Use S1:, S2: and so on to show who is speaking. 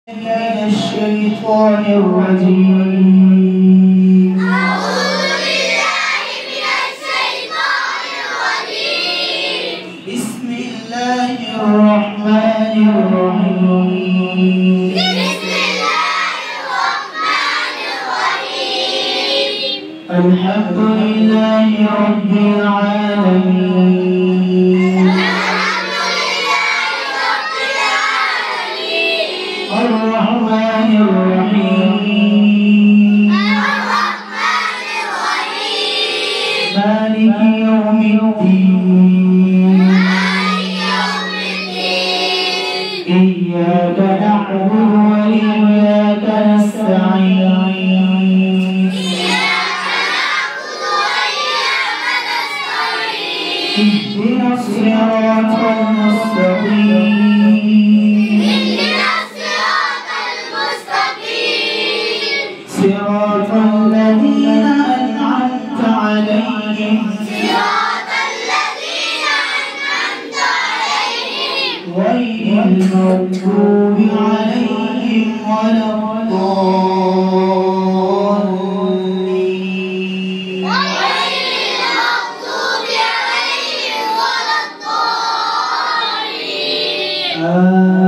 S1: من الشيطان الرجيم.
S2: أعوذ بالله من الشيطان الرجيم.
S1: بسم الله الرحمن الرحيم.
S2: بسم الله الرحمن الرحيم.
S1: الحمد لله رب العالمين.
S2: الحمد لله رب العالمين.
S1: الرحمن الرحيم.
S2: الرحمن الرحيم.
S1: مالك يوم الدين.
S2: مالك يوم الدين.
S1: إياك نعبد وإياك نستعين.
S2: إياك نعبد وإياك نستعين.
S1: اهدنا الصراط المستقيم.
S2: اهدنا الصراط المستقيم.
S1: صراط الذين أنعمت عليهم
S2: صراط الذين أنعمت عليهم
S1: غير المغضوب عليهم ولا الضالين.
S2: غير المغضوب عليهم ولا الضالين.
S1: آمين.